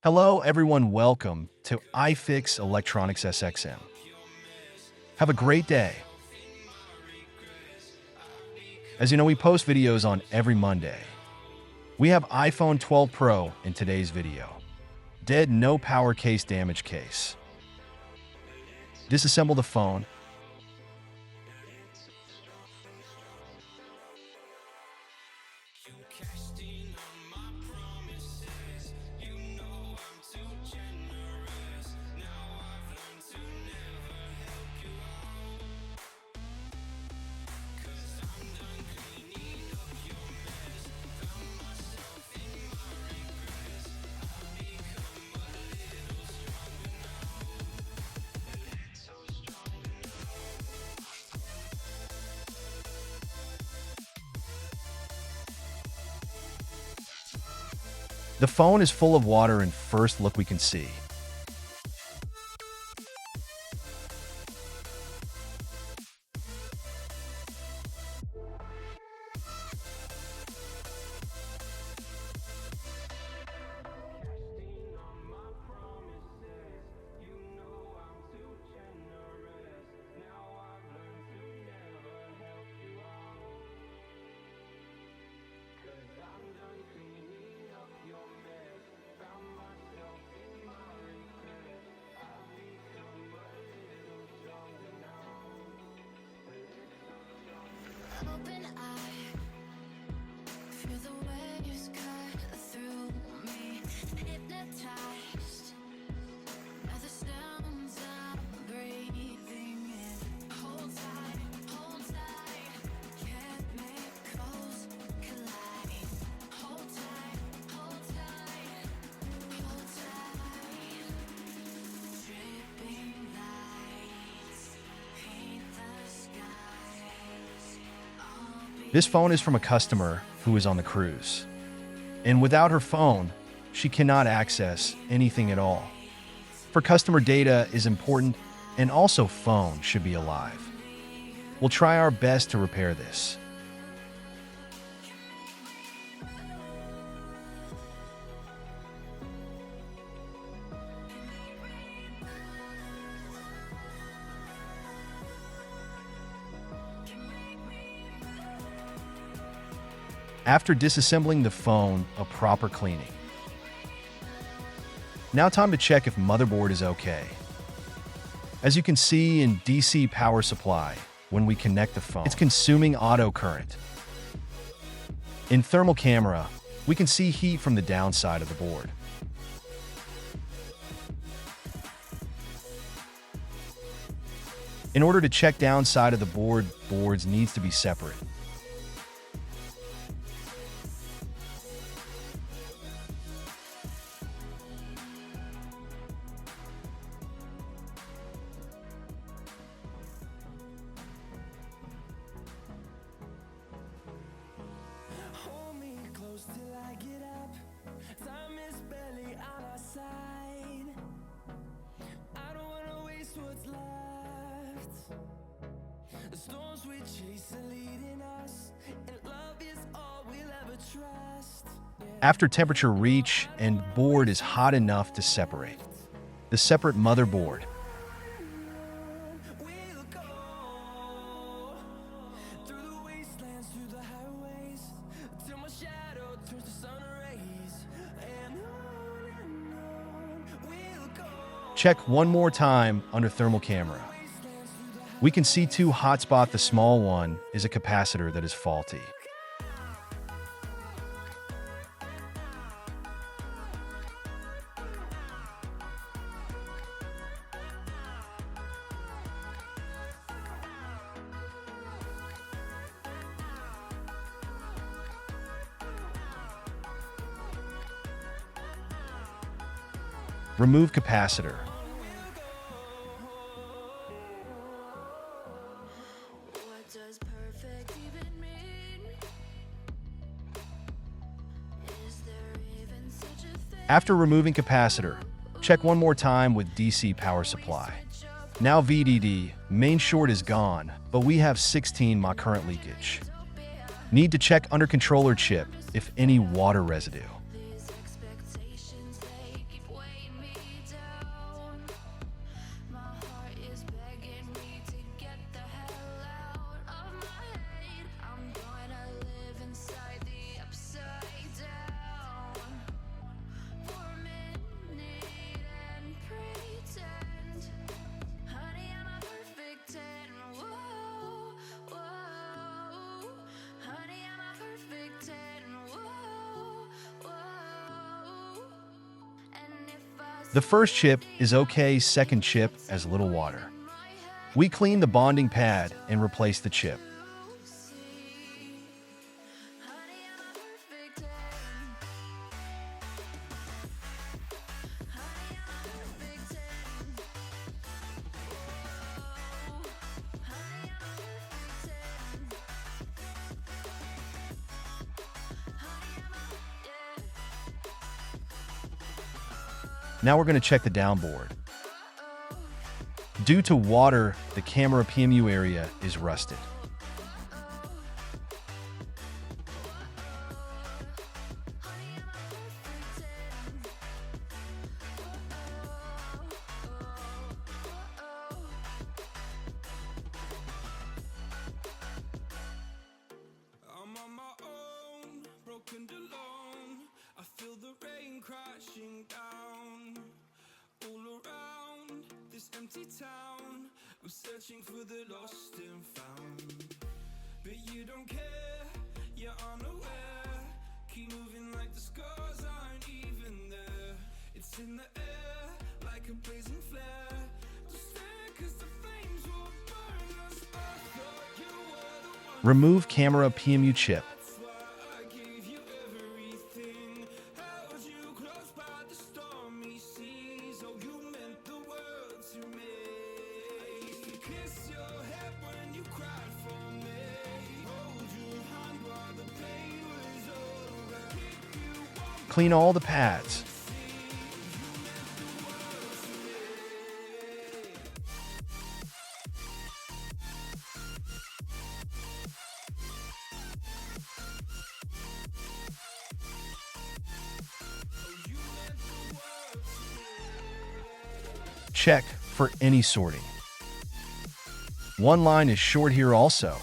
Hello everyone, welcome to Ifixx Electronics SXM. Have a great day. As you know, we post videos on every Monday. We have iPhone 12 Pro in today's video. Dead no power case damage case. Disassemble the phone. The phone is full of water and first look we can see. Open eye, feel the waves cut through me, hypnotized by the sounds I'm breathing in. Hold tight, chemicals collide. Hold tight, hold tight, hold tight. Dripping lights paint the skies. This phone is from a customer who is on the cruise. And without her phone, she cannot access anything at all. For customer data is important, and also phone should be alive. We'll try our best to repair this. After disassembling the phone, a proper cleaning. Now time to check if motherboard is okay. As you can see in DC power supply, when we connect the phone, it's consuming auto current. In thermal camera, we can see heat from the downside of the board. In order to check downside of the board, boards needs to be separate. Hold me close till I get up. Time is barely on our side. I don't wanna waste what's left. The storms we chase are leading us, and love is all we'll ever trust. After temperature reach and board is hot enough to separate. The separate motherboard. We'll go through the wastelands, through the highways, till my shadow turns to sun rays, and on we'll go. Check one more time under thermal camera. We can see two hotspots. The small one is a capacitor that is faulty. Remove capacitor. What does perfect even mean? Is there even such a thing? After removing capacitor, check one more time with DC power supply. Now VDD, main short is gone, but we have 16 mA current leakage. Need to check under controller chip if any water residue. These expectations, they keep The first chip is okay, second chip as little water. We clean the bonding pad and replace the chip. Now we're going to check the downboard. Due to water, the camera PMU area is rusted. I'm on my own, broken alone. I feel the rain crashing down all around this empty town. I'm searching for the lost and found, but you don't care, you're unaware. Keep moving like the scars aren't even there. It's in the air like a blazing flare. Don't stare 'cause the flames will burn us. I thought you were the one. Remove camera PMU chip. That's why I gave you everything. Held you close by the stormy seas. Oh, you meant the world to me. I used to kiss your head when you cried for me. Hold your hand while the pain was over. Keep you warm. Clean all the pads. Check for any sorting. One line is short here also.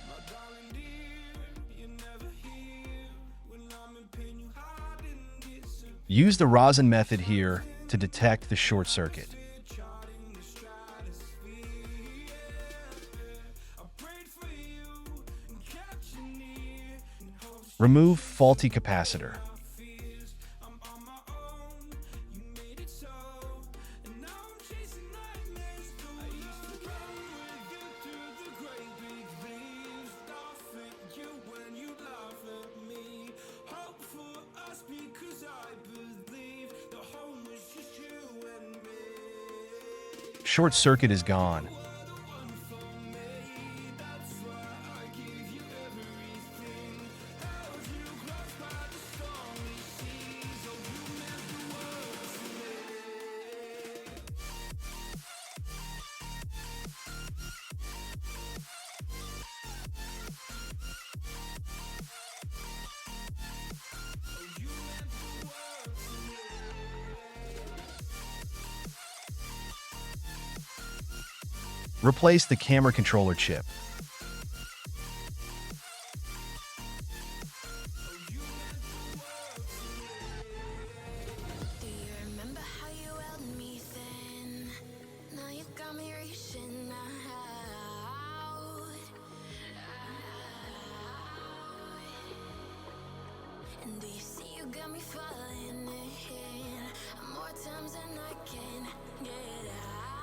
My darling dear, you're never here. When I'm in pain, you hide and disappear. Use the rosin method here to detect the short circuit. Charting the stratosphere. I prayed for you and kept you near in hopes Remove faulty capacitor. fears. I'm on my own. You made it so, and now I'm chasing nightmares. I used to run with you through the great big leaves, laugh at you when you laugh at me. Hope for us because I believe the home was just you and me. Short circuit is gone. Replace the camera controller chip. Do you remember how you held me then? Now you got me reaching out. And do you see you got me falling in more times than I can get out.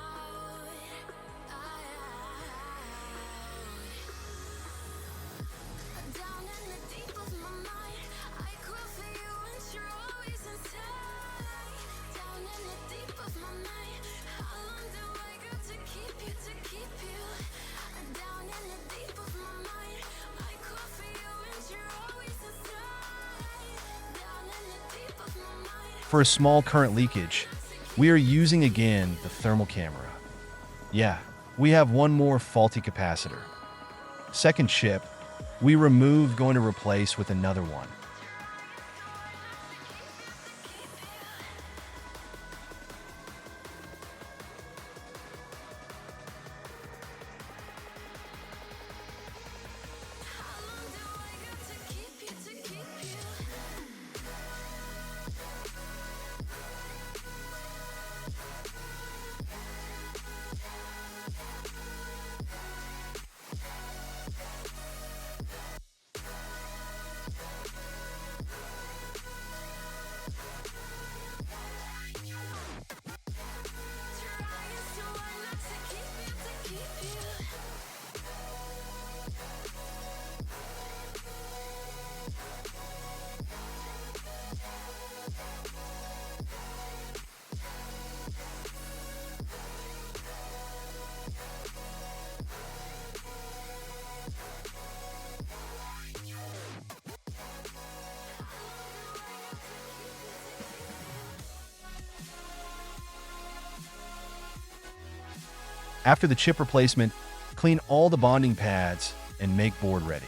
Down in the deep of my mind, I crawl for you and you're always inside. Down in the deep of my mind, how long do I got to keep you, to keep you? Down in the deep of my mind, I crawl for you and you're always inside. Down in the deep of my mind. For a small current leakage, we are using again the thermal camera. Yeah, we have one more faulty capacitor. Second chip, we removed, going to replace with another one. How long do I got to keep you, to keep you? After the chip replacement, clean all the bonding pads and make board ready.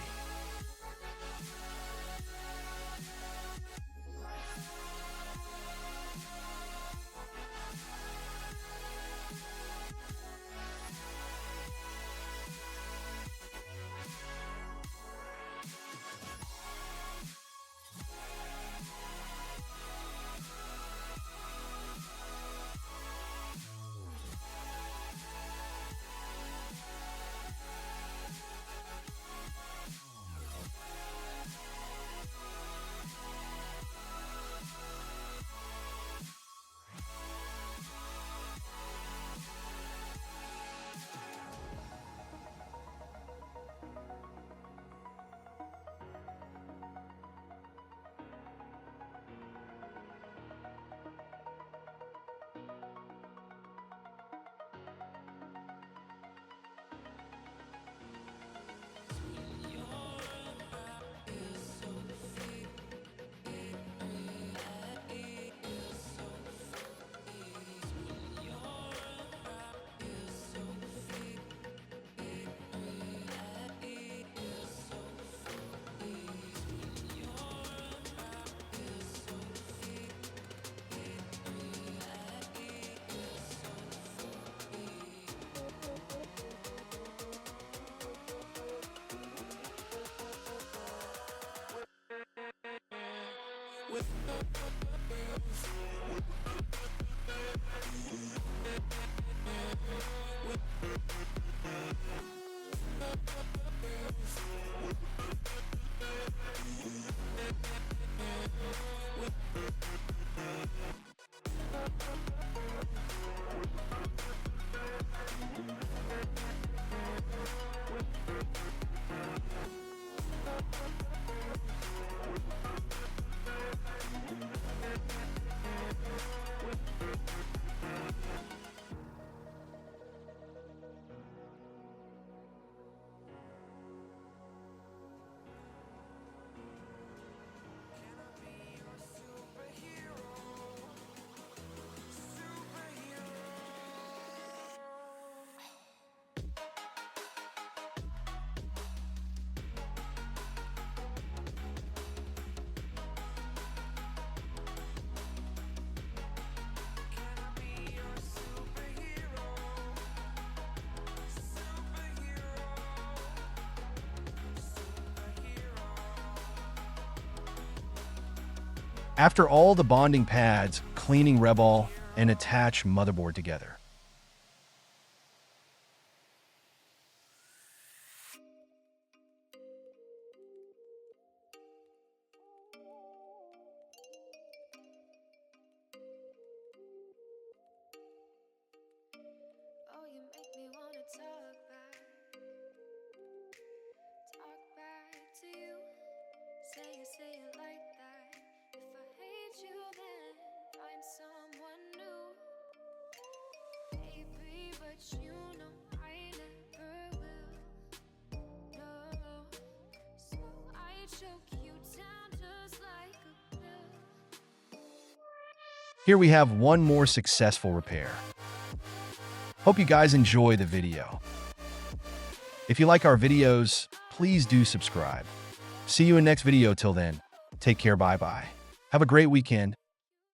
After all the bonding pads, cleaning reball, and attach motherboard together. Oh, you make me wanna talk back to you. Say it like that. If I hate you, then find someone new. Baby, but you know I never will. No, so I choke you down just like a pill. Here we have one more successful repair. Hope you guys enjoy the video. If you like our videos, please do subscribe. See you in next video. Till then, take care. Bye-bye. Have a great weekend.